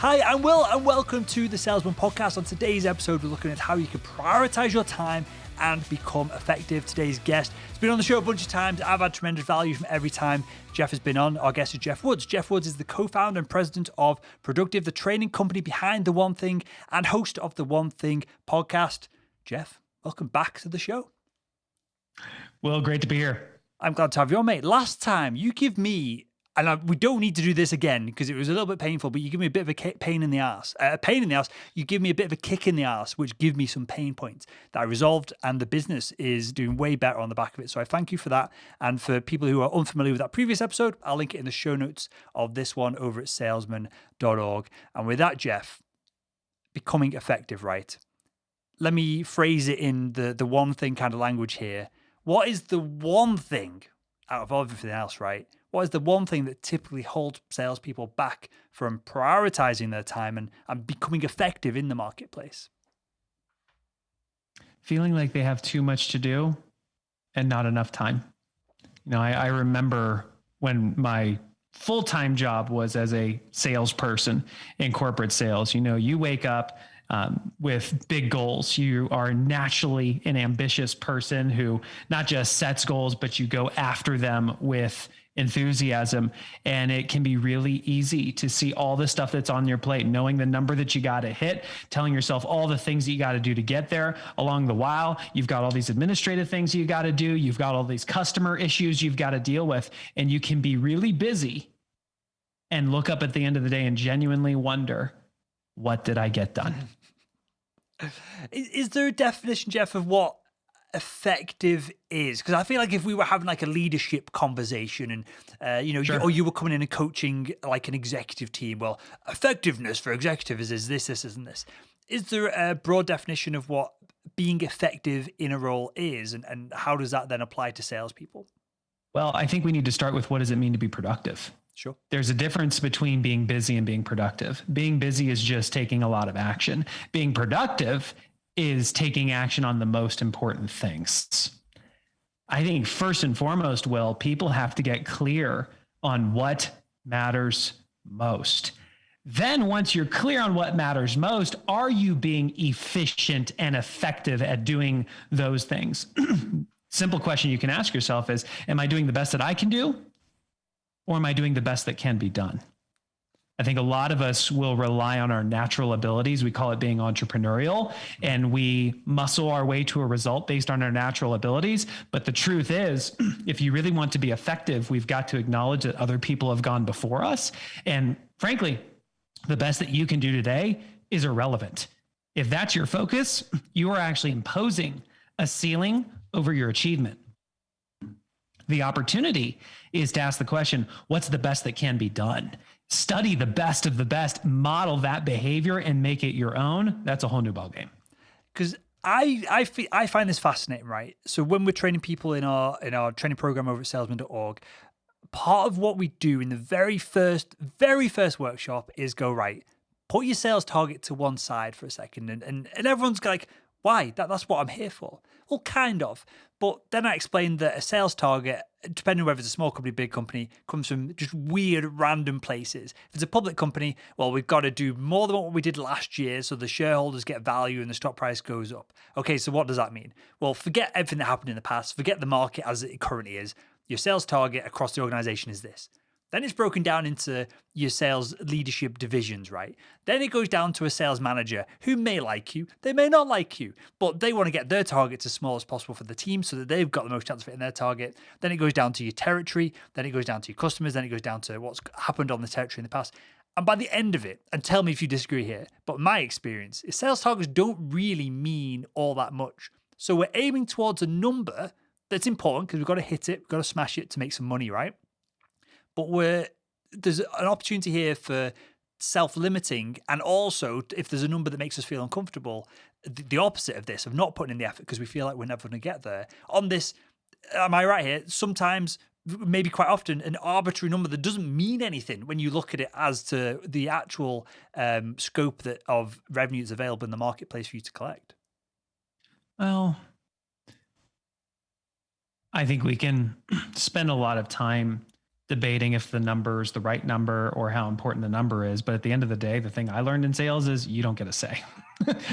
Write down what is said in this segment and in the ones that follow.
Hi, I'm Will, and welcome to the Salesman Podcast. On today's episode, we're looking at how you can prioritize your time and become effective. Today's guest has been on the show a bunch of times. I've had tremendous value from every time Jeff has been on. Our guest is Jeff Woods. Jeff Woods is the co-founder and president of Productive, the training company behind The One Thing, and host of the One Thing podcast. Jeff, welcome back to the show. Will, great to be here. I'm glad to have you on, mate. Last time you give me, and we don't need to do this again because it was a little bit painful, but you give me a bit of a pain in the ass. You give me a bit of a kick in the ass, which give me some pain points that I resolved, and the business is doing way better on the back of it. So I thank you for that. And for people who are unfamiliar with that previous episode, I'll link it in the show notes of this one over at salesman.org. And with that, Jeff, becoming effective, right? Let me phrase it in the one thing kind of language here. What is the one thing out of everything else, right? What is the one thing that typically holds salespeople back from prioritizing their time and becoming effective in the marketplace? Feeling like they have too much to do and not enough time. I remember when my full-time job was as a salesperson in corporate sales. You wake up with big goals. You are naturally an ambitious person who not just sets goals, but you go after them with enthusiasm. And it can be really easy to see all the stuff that's on your plate, knowing the number that you got to hit, telling yourself all the things that you got to do to get there. Along the while, you've got all these administrative things you got to do. You've got all these customer issues you've got to deal with, and you can be really busy and look up at the end of the day and genuinely wonder, what did I get done? Is there a definition, Jeff, of what effective is? Because I feel like if we were having like a leadership conversation and Sure. you were coming in and coaching like an executive team, well, effectiveness for executives is this, and this. Is there a broad definition of what being effective in a role is, and how does that then apply to salespeople? Well, I think we need to start with, what does it mean to be productive? Sure. There's a difference between being busy and being productive. Being busy is just taking a lot of action. Being productive is taking action on the most important things. I think first and foremost, Will, people have to get clear on what matters most. Then once you're clear on what matters most, are you being efficient and effective at doing those things? Simple question you can ask yourself is, am I doing the best that I can do? Or am I doing the best that can be done? I think a lot of us will rely on our natural abilities. We call it being entrepreneurial, and we muscle our way to a result based on our natural abilities. But the truth is, if you really want to be effective, we've got to acknowledge that other people have gone before us. And frankly, the best that you can do today is irrelevant. If that's your focus, you are actually imposing a ceiling over your achievement. The opportunity is to ask the question, what's the best that can be done? Study the best of the best, model that behavior, and make it your own. That's a whole new ballgame. Because I find this fascinating, right? So when we're training people in our training program over at salesman.org, part of what we do in the very first workshop is go, right, put your sales target to one side for a second. And everyone's like, why? That's what I'm here for. Well, kind of. But then I explained that a sales target, depending on whether it's a small company, big company, comes from just weird, random places. If it's a public company, well, we've got to do more than what we did last year so the shareholders get value and the stock price goes up. Okay, so what does that mean? Well, forget everything that happened in the past. Forget the market as it currently is. Your sales target across the organization is this. Then it's broken down into your sales leadership divisions, right? Then it goes down to a sales manager who may like you, they may not like you, but they want to get their targets as small as possible for the team so that they've got the most chance of hitting their target. Then it goes down to your territory, then it goes down to your customers, then it goes down to what's happened on the territory in the past. And by the end of it, and tell me if you disagree here, but my experience is sales targets don't really mean all that much. So we're aiming towards a number that's important because we've got to hit it, we've got to smash it to make some money, right? But there's an opportunity here for self-limiting, and also if there's a number that makes us feel uncomfortable, the opposite of this, of not putting in the effort because we feel like we're never going to get there. On this, am I right here? Sometimes, maybe quite often, an arbitrary number that doesn't mean anything when you look at it as to the actual scope of revenue that's available in the marketplace for you to collect. Well, I think we can spend a lot of time debating if the number is the right number or how important the number is. But at the end of the day, the thing I learned in sales is you don't get a say.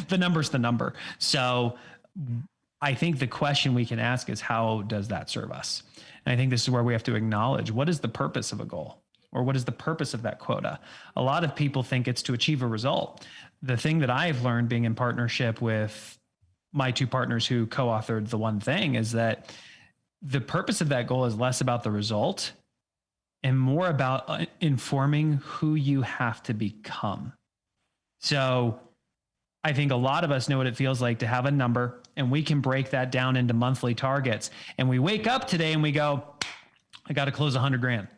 The number's the number. So I think the question we can ask is, how does that serve us? And I think this is where we have to acknowledge, what is the purpose of a goal? Or what is the purpose of that quota? A lot of people think it's to achieve a result. The thing that I've learned being in partnership with my two partners who co-authored The One Thing is that the purpose of that goal is less about the result and more about informing who you have to become. So I think a lot of us know what it feels like to have a number, and we can break that down into monthly targets. And we wake up today and we go, I got to close 100 grand.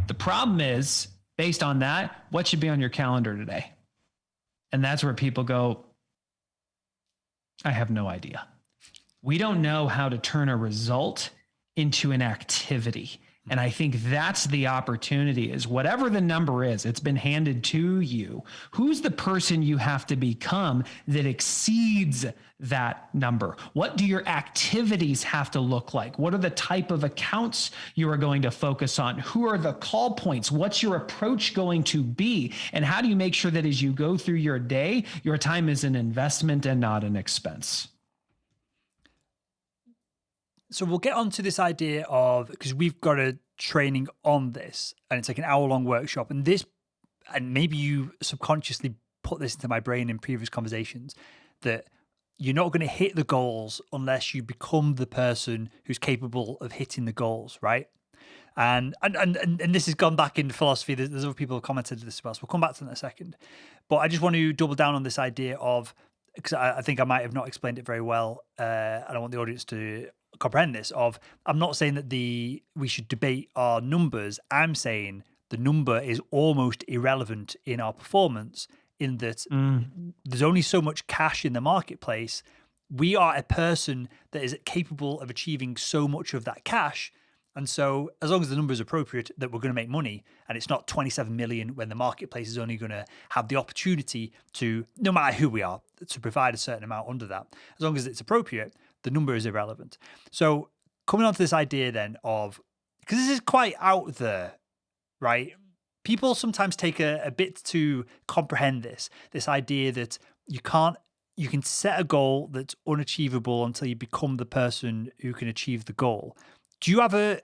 The problem is, based on that, what should be on your calendar today? And that's where people go, I have no idea. We don't know how to turn a result into an activity. And I think that's the opportunity, is whatever the number is, it's been handed to you. Who's the person you have to become that exceeds that number? What do your activities have to look like? What are the type of accounts you are going to focus on? Who are the call points? What's your approach going to be? And how do you make sure that as you go through your day, your time is an investment and not an expense? So we'll get onto this idea of, because we've got a training on this, and it's like an hour-long workshop, and maybe you subconsciously put this into my brain in previous conversations, that you're not going to hit the goals unless you become the person who's capable of hitting the goals, right? And this has gone back into philosophy. There's other people who commented this as well, so we'll come back to that in a second. But I just want to double down on this idea of, because I think I might have not explained it very well, and I want the audience to comprehend this, of, I'm not saying that we should debate our numbers. I'm saying the number is almost irrelevant in our performance, in that there's only so much cash in the marketplace. We are a person that is capable of achieving so much of that cash. And so as long as the number is appropriate, that we're going to make money, and it's not 27 million when the marketplace is only going to have the opportunity to, no matter who we are, to provide a certain amount under that. As long as it's appropriate, the number is irrelevant. So coming on to this idea then of, because this is quite out there, right? People sometimes take a bit to comprehend this idea that you can set a goal that's unachievable until you become the person who can achieve the goal. Do you have a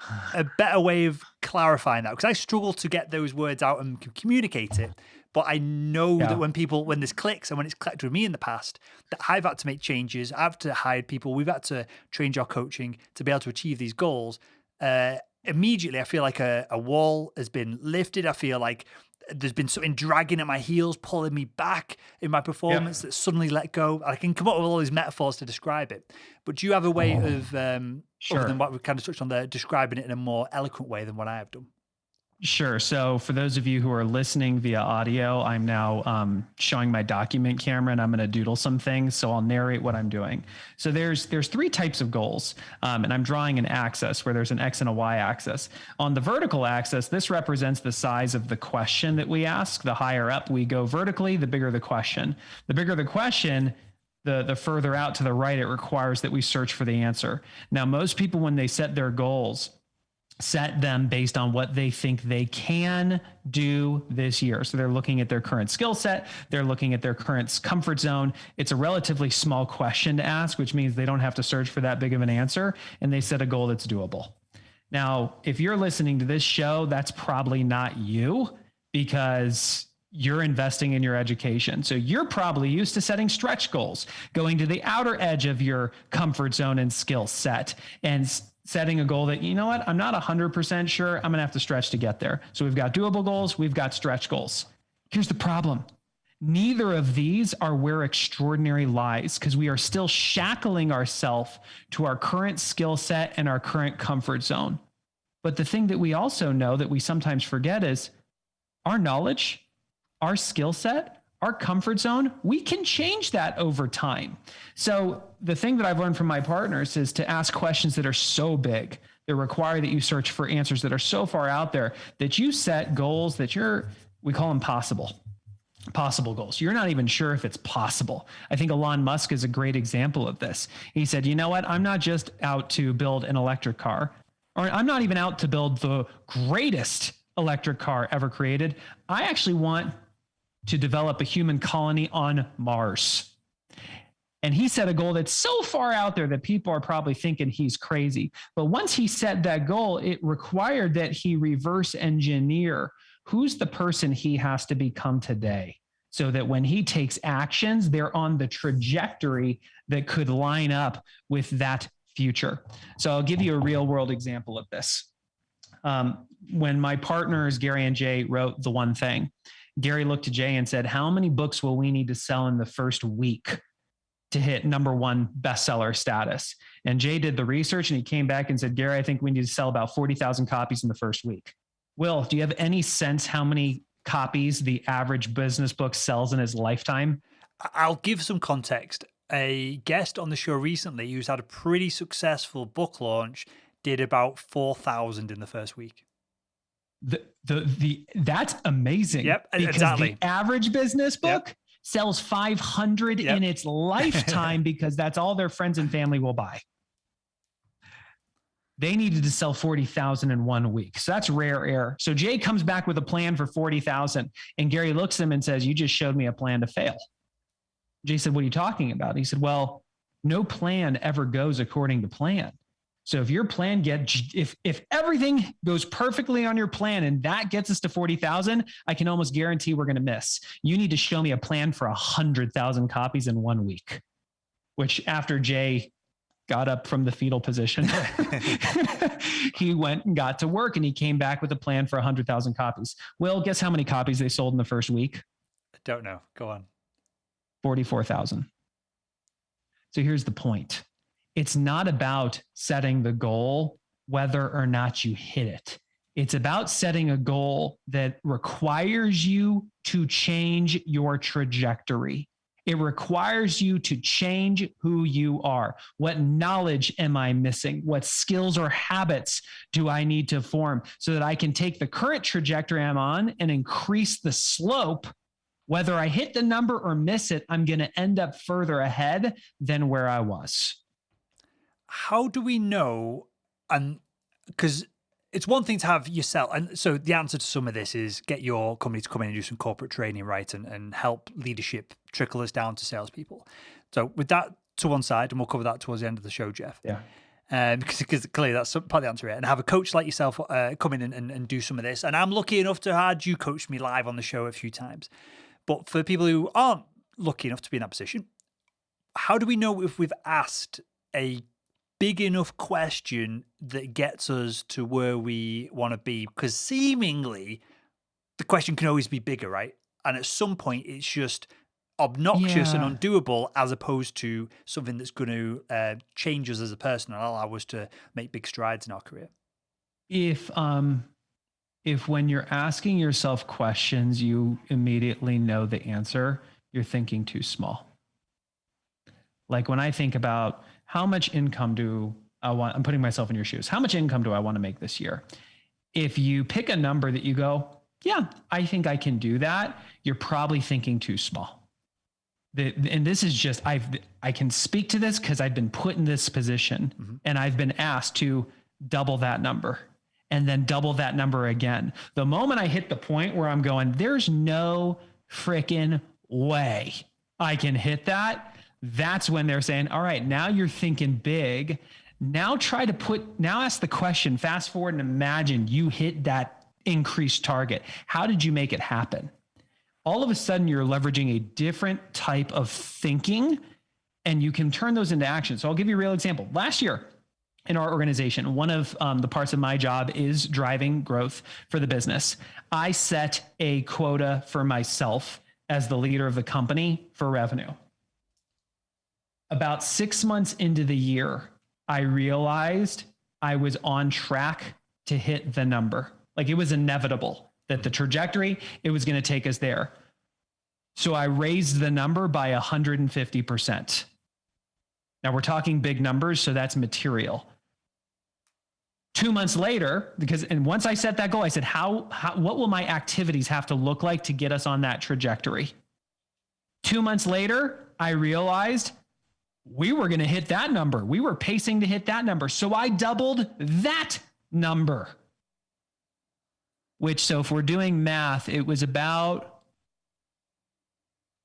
better way of clarifying that? Because I struggle to get those words out and communicate it. But I know that when this clicks, and when it's clicked with me in the past, that I've had to make changes. I've had to hire people. We've had to change our coaching to be able to achieve these goals. Immediately, I feel like a wall has been lifted. I feel like there's been something dragging at my heels, pulling me back in my performance that suddenly let go. I can come up with all these metaphors to describe it. But do you have a way of, other than what we've kind of touched on there, describing it in a more eloquent way than what I have done? Sure. So for those of you who are listening via audio, I'm now showing my document camera, and I'm going to doodle some things. So I'll narrate what I'm doing. So there's three types of goals, and I'm drawing an axis where there's an X and a Y axis. On the vertical axis, this represents the size of the question that we ask. The higher up we go vertically, the bigger the question. The bigger the question, the further out to the right it requires that we search for the answer. Now, most people, when they set their goals, set them based on what they think they can do this year. So they're looking at their current skill set. They're looking at their current comfort zone. It's a relatively small question to ask, which means they don't have to search for that big of an answer. And they set a goal that's doable. Now, if you're listening to this show, that's probably not you, because you're investing in your education. So you're probably used to setting stretch goals, going to the outer edge of your comfort zone and skill set, and setting a goal that, you know what, I'm not 100% sure, I'm going to have to stretch to get there. So we've got doable goals, we've got stretch goals. Here's the problem. Neither of these are where extraordinary lies, because we are still shackling ourselves to our current skill set and our current comfort zone. But the thing that we also know that we sometimes forget is our knowledge, our skill set, our comfort zone, we can change that over time. So the thing that I've learned from my partners is to ask questions that are so big, that require that you search for answers that are so far out there, that you set goals that we call them possible goals. You're not even sure if it's possible. I think Elon Musk is a great example of this. He said, you know what? I'm not just out to build an electric car or I'm not even out to build the greatest electric car ever created. I actually want to develop a human colony on Mars. And he set a goal that's so far out there that people are probably thinking he's crazy. But once he set that goal, it required that he reverse engineer who's the person he has to become today, so that when he takes actions, they're on the trajectory that could line up with that future. So I'll give you a real world example of this. When my partners, Gary and Jay, wrote The One Thing, Gary looked to Jay and said, how many books will we need to sell in the first week to hit #1 bestseller status? And Jay did the research and he came back and said, Gary, I think we need to sell about 40,000 copies in the first week. Will, do you have any sense how many copies the average business book sells in his lifetime? I'll give some context. A guest on the show recently who's had a pretty successful book launch did about 4,000 in the first week. That's amazing. Yep, because exactly. The average business book sells 500 in its lifetime because that's all their friends and family will buy. They needed to sell 40,000 in 1 week. So that's rare air. So Jay comes back with a plan for 40,000 and Gary looks at him and says, you just showed me a plan to fail. Jay said, what are you talking about? He said, well, no plan ever goes according to plan. So if your plan if everything goes perfectly on your plan and that gets us to 40,000, I can almost guarantee we're going to miss. You need to show me a plan for 100,000 copies in 1 week, which after Jay got up from the fetal position, he went and got to work and he came back with a plan for 100,000 copies. Will, guess how many copies they sold in the first week? I don't know. Go on. 44,000. So here's the point. It's not about setting the goal, whether or not you hit it. It's about setting a goal that requires you to change your trajectory. It requires you to change who you are. What knowledge am I missing? What skills or habits do I need to form so that I can take the current trajectory I'm on and increase the slope? Whether I hit the number or miss it, I'm going to end up further ahead than where I was. How do we know? And because it's one thing to have yourself. And so the answer to some of this is get your company to come in and do some corporate training, right? And help leadership trickle us down to salespeople. So with that to one side, and we'll cover that towards the end of the show, Jeff. Yeah. Because clearly that's part of the answer here. And have a coach like yourself come in and do some of this. And I'm lucky enough to have you coach me live on the show a few times. But for people who aren't lucky enough to be in that position, how do we know if we've asked a big enough question that gets us to where we want to be? Because seemingly the question can always be bigger, right? And at some point it's just obnoxious and undoable, as opposed to something that's going to change us as a person and allow us to make big strides in our career. If when you're asking yourself questions, you immediately know the answer, you're thinking too small. Like when I think about how much income do I want, I'm putting myself in your shoes. How much income do I want to make this year? If you pick a number that you go, yeah, I think I can do that, you're probably thinking too small. And this is just, I can speak to this because I've been put in this position and I've been asked to double that number and then double that number again. The moment I hit the point where I'm going, there's no freaking way I can hit that, that's when they're saying, all right, now you're thinking big. Now ask the question, fast forward and imagine you hit that increased target. How did you make it happen? All of a sudden you're leveraging a different type of thinking and you can turn those into action. So I'll give you a real example. Last year in our organization, one of the parts of my job is driving growth for the business. I set a quota for myself as the leader of the company for revenue. About 6 months into the year, I realized I was on track to hit the number. Like it was inevitable that the trajectory, it was going to take us there. So I raised the number by 150%. Now we're talking big numbers, so that's material. 2 months later, and once I set that goal, I said, what will my activities have to look like to get us on that trajectory? 2 months later, I realized we were going to hit that number. We were pacing to hit that number. So I doubled that number, which, so if we're doing math, it was about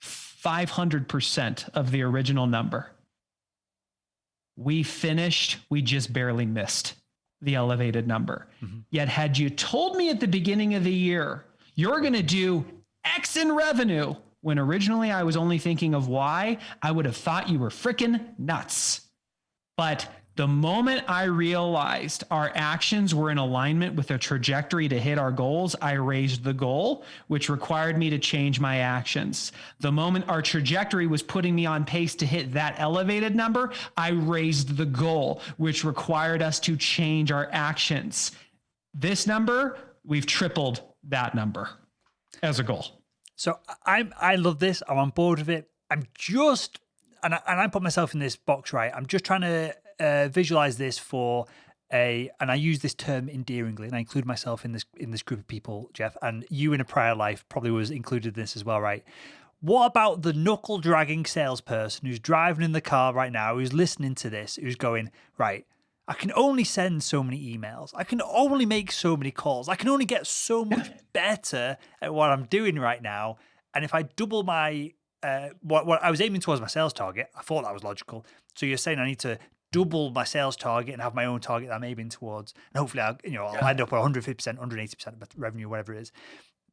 500% of the original number. We just barely missed the elevated number. Mm-hmm. Yet had you told me at the beginning of the year, you're going to do X in revenue, when originally I was only thinking of Y, I would have thought you were freaking nuts. But the moment I realized our actions were in alignment with a trajectory to hit our goals, I raised the goal, which required me to change my actions. The moment our trajectory was putting me on pace to hit that elevated number, I raised the goal, which required us to change our actions. This number, we've tripled that number as a goal. So I love this. I'm on board with it. I'm just, and I put myself in this box, right? I'm just trying to visualize this for and I use this term endearingly, and I include myself in this group of people, Jeff, and you in a prior life probably was included in this as well, right? What about the knuckle dragging salesperson who's driving in the car right now, who's listening to this, who's going, right, I can only send so many emails. I can only make so many calls. I can only get so much better at what I'm doing right now. And if I double my, what I was aiming towards my sales target, I thought that was logical. So you're saying I need to double my sales target and have my own target that I'm aiming towards. And hopefully I'll end up at 150%, 180% of revenue, whatever it is.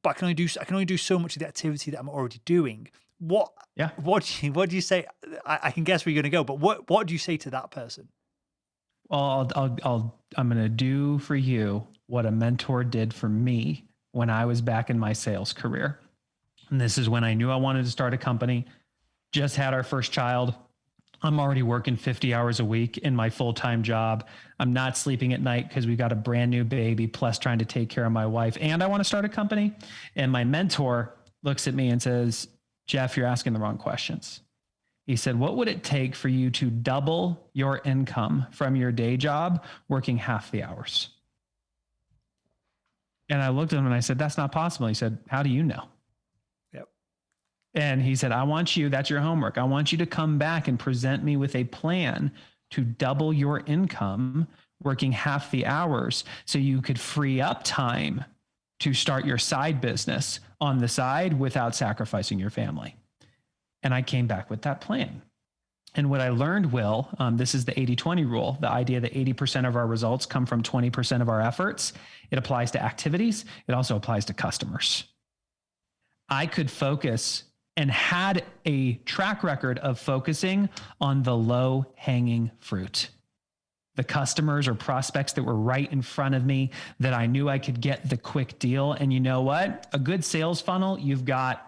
But I can only do so much of the activity that I'm already doing. What do you say? I can guess where you're going to go, but what do you say to that person? Well, I'm going to do for you what a mentor did for me when I was back in my sales career. And this is when I knew I wanted to start a company, just had our first child. I'm already working 50 hours a week in my full-time job. I'm not sleeping at night because we got a brand new baby, plus trying to take care of my wife. And I want to start a company. And my mentor looks at me and says, Jeff, you're asking the wrong questions. He said, what would it take for you to double your income from your day job working half the hours? And I looked at him and I said, that's not possible. He said, how do you know? Yep. And he said, that's your homework. I want you to come back and present me with a plan to double your income working half the hours so you could free up time to start your side business on the side without sacrificing your family. And I came back with that plan. And what I learned, Will, this is the 80-20 rule, the idea that 80% of our results come from 20% of our efforts. It applies to activities. It also applies to customers. I could focus and had a track record of focusing on the low-hanging fruit. The customers or prospects that were right in front of me that I knew I could get the quick deal. And you know what? A good sales funnel, you've got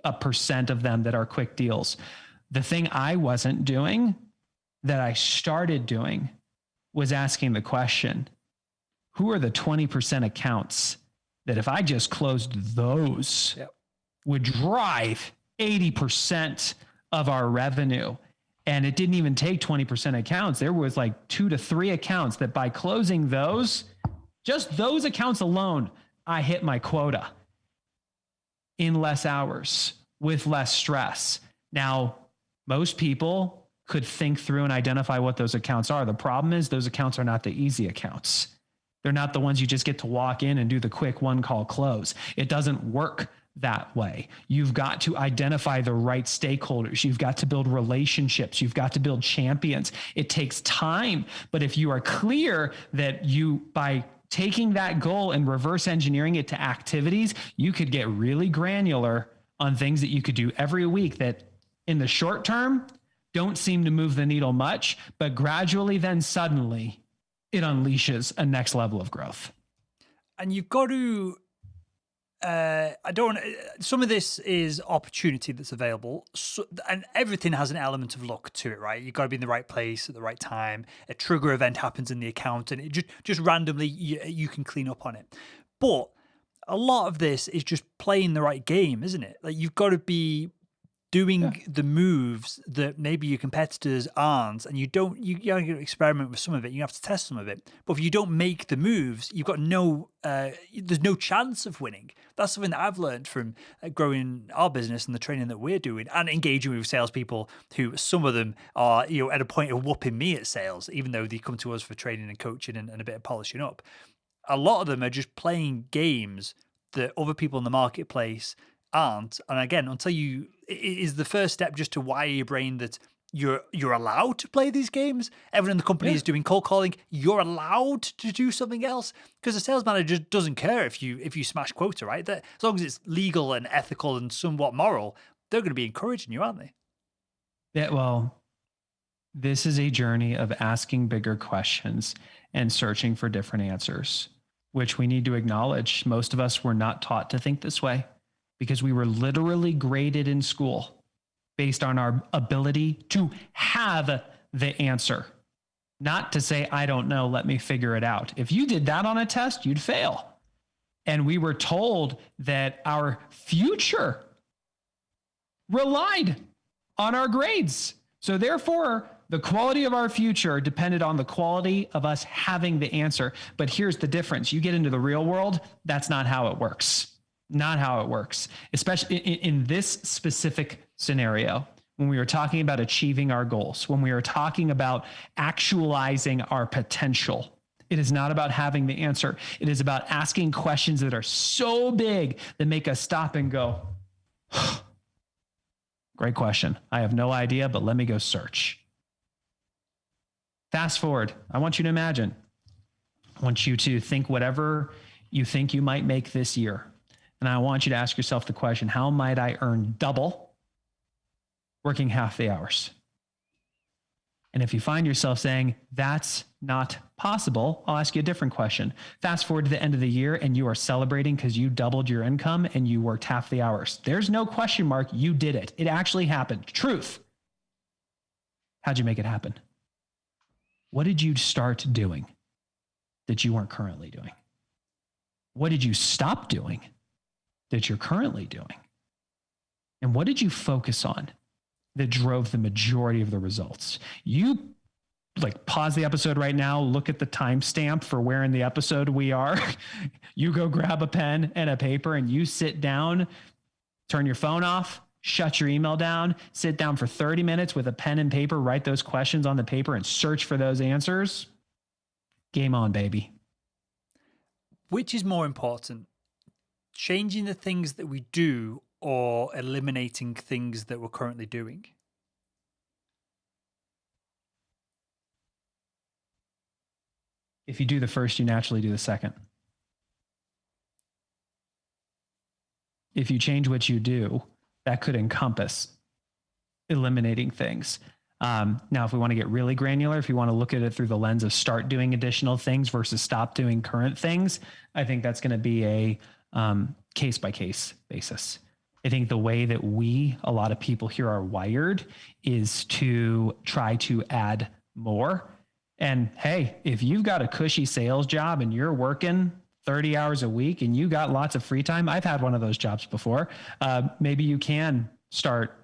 a percent of them that are quick deals. The thing I wasn't doing that I started doing was asking the question, who are the 20% accounts that if I just closed those would drive 80% of our revenue? And it didn't even take 20% accounts. There was like 2 to 3 accounts that by closing those, just those accounts alone, I hit my quota in less hours with less stress. Now, most people could think through and identify what those accounts are. The problem is those accounts are not the easy accounts. They're not the ones you just get to walk in and do the quick one call close. It doesn't work that way. You've got to identify the right stakeholders. You've got to build relationships. You've got to build champions. It takes time. But if you are clear that by taking that goal and reverse engineering it to activities, you could get really granular on things that you could do every week that in the short term don't seem to move the needle much, but gradually then suddenly it unleashes a next level of growth. And you've got to, some of this is opportunity that's available. So, and everything has an element of luck to it, right? You've got to be in the right place at the right time. A trigger event happens in the account and it just randomly, you can clean up on it. But a lot of this is just playing the right game, isn't it? Like you've got to be doing the moves that maybe your competitors aren't, and you gotta experiment with some of it, you have to test some of it. But if you don't make the moves, you've got there's no chance of winning. That's something that I've learned from growing our business and the training that we're doing, and engaging with salespeople who, some of them are, at a point of whooping me at sales, even though they come to us for training and coaching and a bit of polishing up. A lot of them are just playing games that other people in the marketplace aren't. And again, until it is the first step just to wire your brain that you're allowed to play these games. Everyone in the company is doing cold calling. You're allowed to do something else, because the sales manager just doesn't care if you smash quota, right? That, as long as it's legal and ethical and somewhat moral, they're going to be encouraging you, aren't they? Yeah, well, this is a journey of asking bigger questions and searching for different answers, which we need to acknowledge. Most of us were not taught to think this way, because we were literally graded in school based on our ability to have the answer, not to say, I don't know, let me figure it out. If you did that on a test, you'd fail. And we were told that our future relied on our grades. So therefore, the quality of our future depended on the quality of us having the answer. But here's the difference. You get into the real world, that's not how it works. Not how it works, especially in this specific scenario. When we were talking about achieving our goals, when we were talking about actualizing our potential, it is not about having the answer. It is about asking questions that are so big that make us stop and go, great question. I have no idea, but let me go search. Fast forward. I want you to imagine. I want you to think whatever you think you might make this year. And I want you to ask yourself the question, how might I earn double working half the hours? And if you find yourself saying, that's not possible, I'll ask you a different question. Fast forward to the end of the year and you are celebrating because you doubled your income and you worked half the hours. There's no question mark. You did it. It actually happened. Truth. How'd you make it happen? What did you start doing that you weren't currently doing? What did you stop doing that you're currently doing? And what did you focus on that drove the majority of the results? You pause the episode right now, look at the timestamp for where in the episode we are. You go grab a pen and a paper and you sit down, turn your phone off, shut your email down, sit down for 30 minutes with a pen and paper, write those questions on the paper and search for those answers. Game on, baby. Which is more important? Changing the things that we do or eliminating things that we're currently doing? If you do the first, you naturally do the second. If you change what you do, that could encompass eliminating things. Now, if we want to get really granular, if you want to look at it through the lens of start doing additional things versus stop doing current things, I think that's going to be a case-by-case basis. I think the way that a lot of people here are wired is to try to add more. And hey, if you've got a cushy sales job and you're working 30 hours a week and you got lots of free time, I've had one of those jobs before. Maybe you can start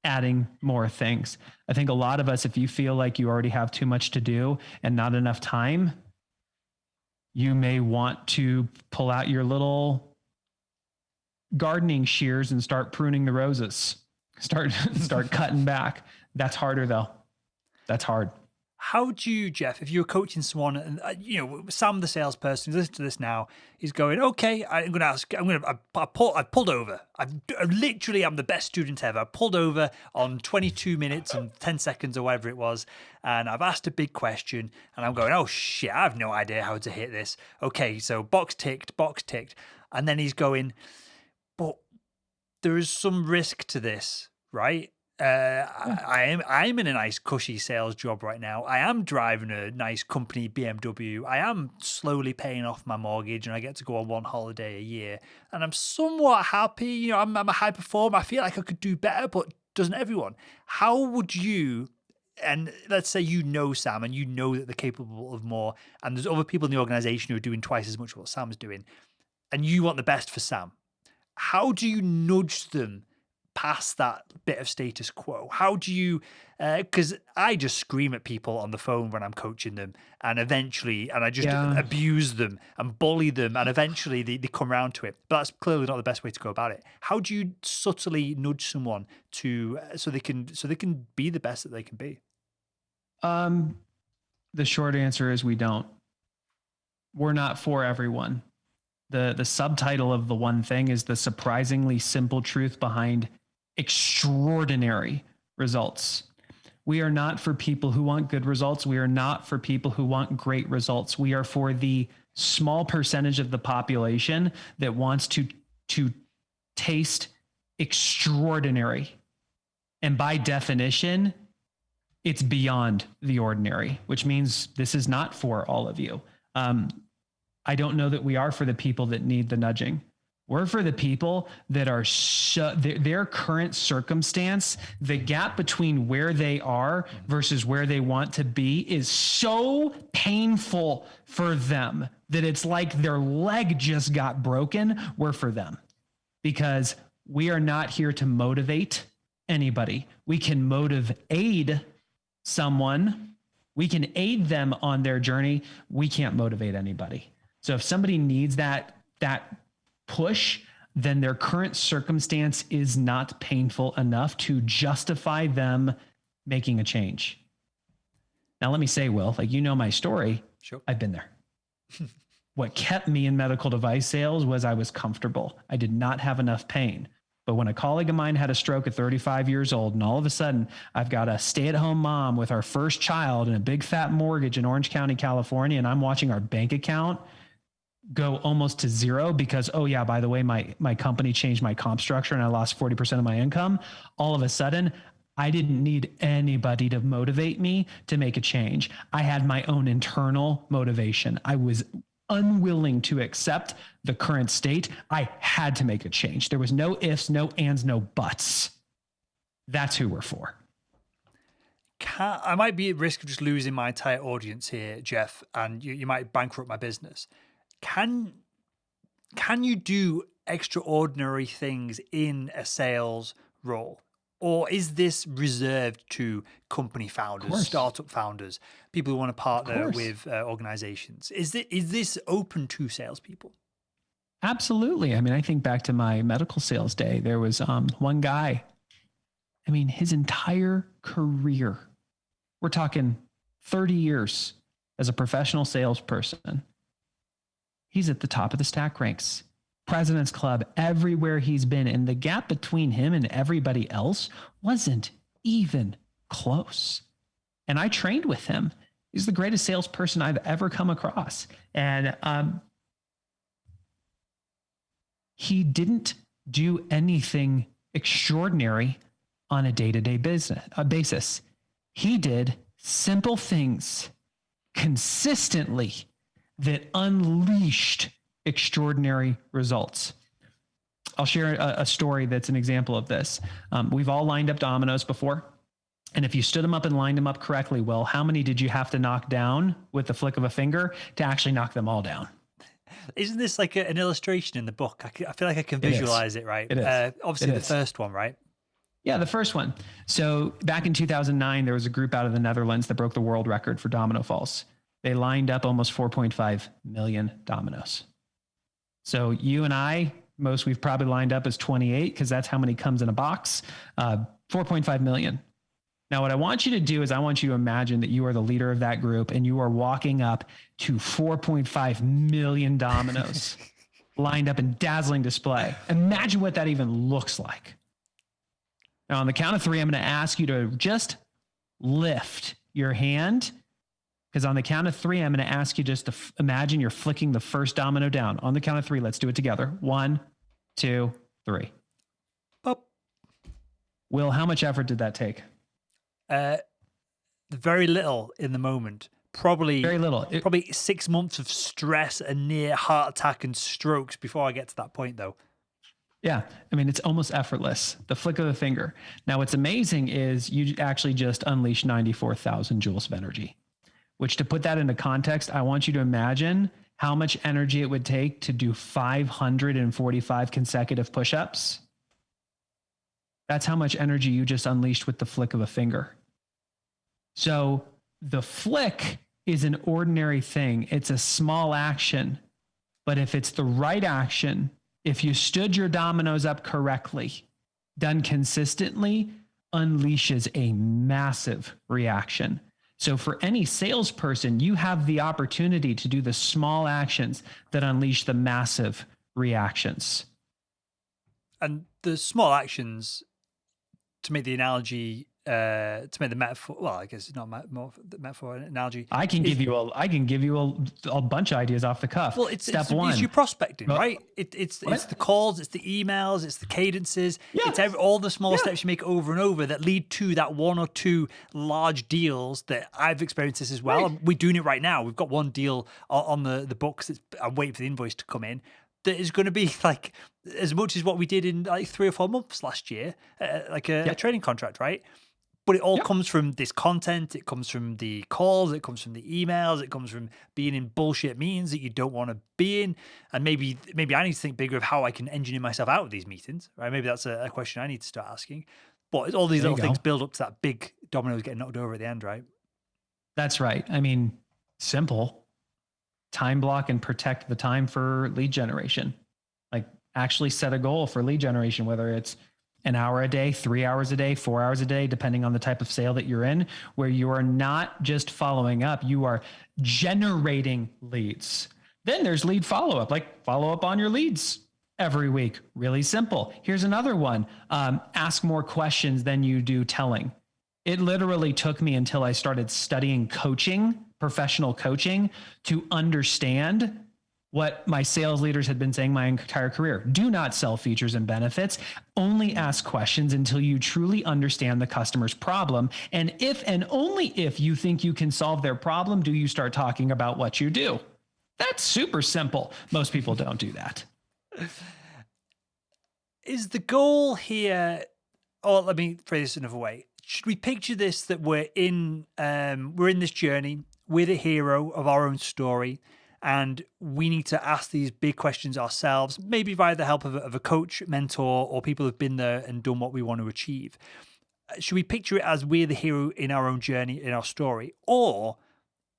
adding more things. I think a lot of us, if you feel like you already have too much to do and not enough time, you may want to pull out your little gardening shears and start pruning the roses. Start cutting back. That's harder though. That's hard. How do you, Jeff, if you're coaching someone and, Sam, the salesperson, who's listening to this now, is going, okay, I pulled over. I literally am the best student ever. I pulled over on 22 minutes and 10 seconds or whatever it was. And I've asked a big question and I'm going, oh shit, I have no idea how to hit this. Okay, so box ticked. And then he's going, but there is some risk to this, right? I'm in a nice cushy sales job right now. I am driving a nice company BMW. I am slowly paying off my mortgage and I get to go on one holiday a year. And I'm somewhat happy. I'm a high performer. I feel like I could do better, but doesn't everyone? How would you, and let's say Sam, and you know that they're capable of more, and there's other people in the organization who are doing twice as much as what Sam's doing, and you want the best for Sam. How do you nudge them past that bit of status quo? How do you, because I just scream at people on the phone when I'm coaching them, and I just abuse them and bully them, and eventually they come around to it. But that's clearly not the best way to go about it. How do you subtly nudge someone to so they can be the best that they can be? The short answer is we don't. We're not for everyone. The subtitle of the one thing is the surprisingly simple truth behind extraordinary results. We are not for people who want good results. We are not for people who want great results. We are for the small percentage of the population that wants to taste extraordinary. And by definition, it's beyond the ordinary, which means this is not for all of you. I don't know that we are for the people that need the nudging. We're for the people that are their current circumstance, the gap between where they are versus where they want to be is so painful for them that it's like their leg just got broken. We're for them because we are not here to motivate anybody. We can aid someone. We can aid them on their journey. We can't motivate anybody. So if somebody needs that push, then their current circumstance is not painful enough to justify them making a change. Now, let me say, Will, like, you know my story. Sure. I've been there. What kept me in medical device sales was I was comfortable. I did not have enough pain. But when a colleague of mine had a stroke at 35 years old, and all of a sudden I've got a stay-at-home mom with our first child and a big fat mortgage in Orange County, California, and I'm watching our bank account go almost to zero because, oh yeah, by the way, my company changed my comp structure and I lost 40% of my income. All of a sudden, I didn't need anybody to motivate me to make a change. I had my own internal motivation. I was unwilling to accept the current state. I had to make a change. There was no ifs, no ands, no buts. That's who we're for. I might be at risk of just losing my entire audience here, Jeff, and you might bankrupt my business. Can you do extraordinary things in a sales role? Or is this reserved to company founders, startup founders, people who want to partner with organizations? Is this open to salespeople? Absolutely. I mean, I think back to my medical sales day. There was one guy, I mean, his entire career, we're talking 30 years as a professional salesperson. He's at the top of the stack ranks. President's Club, everywhere he's been. And the gap between him and everybody else wasn't even close. And I trained with him. He's the greatest salesperson I've ever come across. And he didn't do anything extraordinary on a day-to-day basis. He did simple things consistently that unleashed extraordinary results. I'll share a story that's an example of this. We've all lined up dominoes before. And if you stood them up and lined them up correctly, Will, how many did you have to knock down with the flick of a finger to actually knock them all down? Isn't this like an illustration in the book? I feel like I can visualize it, right? It is. Obviously, the first one, right? Yeah, the first one. So back in 2009, there was a group out of the Netherlands that broke the world record for domino falls. They lined up almost 4.5 million dominoes. So you and I, most we've probably lined up as 28 because that's how many comes in a box, 4.5 million. Now, what I want you to do is I want you to imagine that you are the leader of that group and you are walking up to 4.5 million dominoes lined up in dazzling display. Imagine what that even looks like. Now, on the count of three, I'm going to ask you to just lift your hand. Because on the count of three, I'm going to ask you just to imagine you're flicking the first domino down. On the count of three, let's do it together. 1, 2, 3. Boop. Will, how much effort did that take? Very little in the moment. Probably very little. Probably 6 months of stress and near heart attack and strokes before I get to that point, though. Yeah. I mean, it's almost effortless. The flick of the finger. Now, what's amazing is you actually just unleashed 94,000 joules of energy. Which, to put that into context, I want you to imagine how much energy it would take to do 545 consecutive push-ups. That's how much energy you just unleashed with the flick of a finger. So the flick is an ordinary thing. It's a small action, but if it's the right action, if you stood your dominoes up correctly, done consistently, unleashes a massive reaction. So for any salesperson, you have the opportunity to do the small actions that unleash the massive reactions. And the small actions, to make the analogy, to make the metaphor, well, I guess it's not more the metaphor, an analogy. I can give you a bunch of ideas off the cuff. Well, it's your prospecting, right? It's the calls, it's the emails, it's the cadences, it's all the small steps you make over and over that lead to that one or two large deals that I've experienced this as well. Right. We're doing it right now. We've got one deal on the books. I'm waiting for the invoice to come in. That is going to be like as much as what we did in like 3 or 4 months last year, like a training contract, right? But it all comes from this content. It comes from the calls. It comes from the emails. It comes from being in bullshit meetings that you don't want to be in. And maybe I need to think bigger of how I can engineer myself out of these meetings, right? Maybe that's a question I need to start asking. But all these little things build up to that big dominoes getting knocked over at the end, right? That's right. I mean, simple. Time block and protect the time for lead generation. Like actually set a goal for lead generation, whether it's an hour a day, 3 hours a day, 4 hours a day, depending on the type of sale that you're in, where you are not just following up, you are generating leads. Then there's lead follow-up, like follow up on your leads every week. Really simple. Here's another one. Ask more questions than you do telling. It literally took me until I started studying coaching, professional coaching, to understand what my sales leaders had been saying my entire career. Do not sell features and benefits. Only ask questions until you truly understand the customer's problem. And if and only if you think you can solve their problem, do you start talking about what you do. That's super simple. Most people don't do that. Is the goal here, or let me phrase this another way. Should we picture this that we're in this journey, we're the hero of our own story, and we need to ask these big questions ourselves, maybe via the help of a coach, mentor, or people who've been there and done what we want to achieve? Should we picture it as we're the hero in our own journey, in our story? Or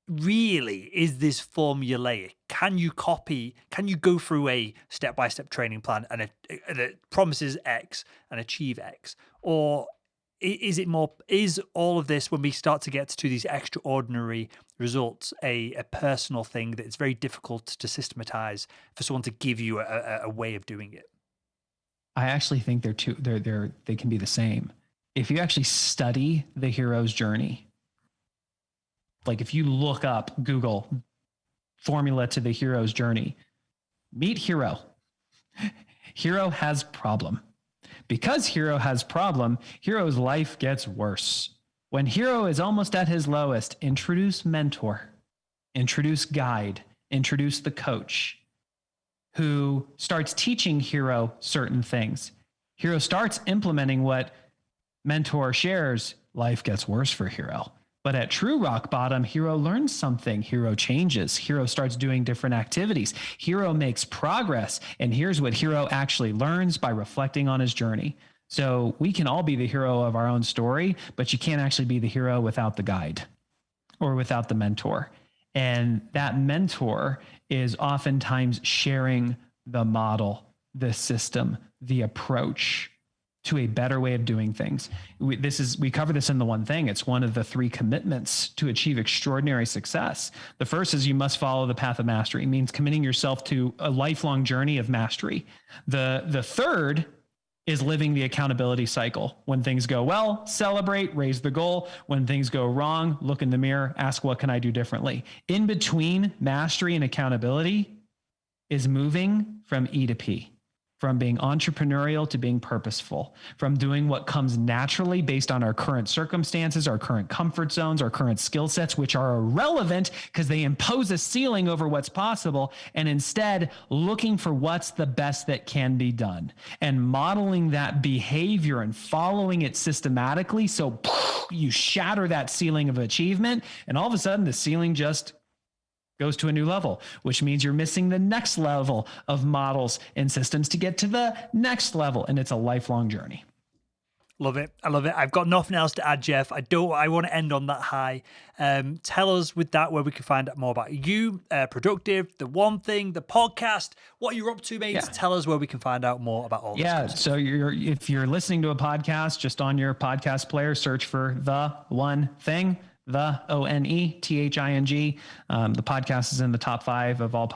really, is this formulaic? Can you go through a step-by-step training plan and it promises X and achieve X? Or is all of this, when we start to get to these extraordinary results, a personal thing that it's very difficult to systematize for someone to give you a way of doing it? I actually think they can be the same. If you actually study the hero's journey, like if you look up, Google formula to the hero's journey, meet hero. Hero has problem. Because hero has problem, hero's life gets worse. When hero is almost at his lowest, introduce mentor, introduce guide, introduce the coach who starts teaching hero certain things. Hero starts implementing what mentor shares. Life gets worse for hero. But at true rock bottom, hero learns something. Hero changes. Hero starts doing different activities. Hero makes progress. And here's what hero actually learns by reflecting on his journey. So we can all be the hero of our own story, but you can't actually be the hero without the guide or without the mentor. And that mentor is oftentimes sharing the model, the system, the approach to a better way of doing things. We cover this in the one thing. It's one of the 3 commitments to achieve extraordinary success. The first is you must follow the path of mastery. It means committing yourself to a lifelong journey of mastery. The third is living the accountability cycle. When things go well, celebrate, raise the goal. When things go wrong, look in the mirror, ask, what can I do differently? In between mastery and accountability is moving from E to P. From being entrepreneurial to being purposeful, from doing what comes naturally based on our current circumstances, our current comfort zones, our current skill sets, which are irrelevant because they impose a ceiling over what's possible, and instead looking for what's the best that can be done and modeling that behavior and following it systematically. So you shatter that ceiling of achievement, and all of a sudden the ceiling just goes to a new level, which means you're missing the next level of models and systems to get to the next level. And it's a lifelong journey. Love it. I love it. I've got nothing else to add, Jeff. I want to end on that high. Tell us with that where we can find out more about you, Productive, The One Thing, the podcast, what you're up to, mate. Yeah. Tell us where we can find out more about all this. Yeah. So if you're listening to a podcast, just on your podcast player, search for The One Thing, the ONETHING. The podcast is in the top 5 of all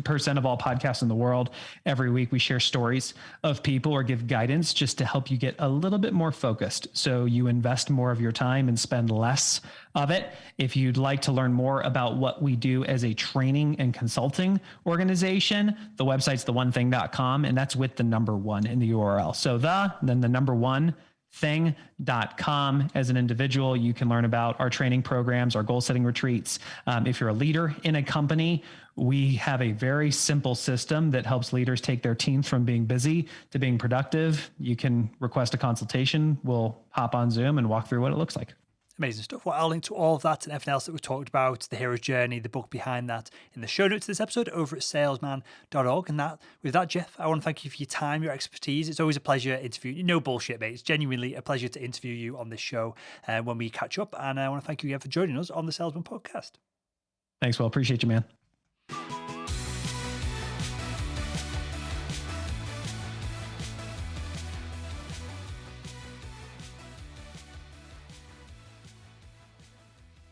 percent of all podcasts in the world. Every week we share stories of people or give guidance just to help you get a little bit more focused, so you invest more of your time and spend less of it. If you'd like to learn more about what we do as a training and consulting organization, the website's theonething.com, and that's with the number 1 in the URL. So then the number 1 thing.com. As an individual, you can learn about our training programs, our goal setting retreats. If you're a leader in a company, we have a very simple system that helps leaders take their teams from being busy to being productive. You can request a consultation. We'll hop on Zoom and walk through what it looks like. Amazing stuff. Well, I'll link to all of that and everything else that we've talked about, the hero's journey, the book behind that, in the show notes of this episode over at salesman.org. And with that, Jeff, I want to thank you for your time, your expertise. It's always a pleasure interviewing. No bullshit, mate. It's genuinely a pleasure to interview you on this show when we catch up. And I want to thank you again for joining us on the Salesman Podcast. Thanks, Will. Appreciate you, man.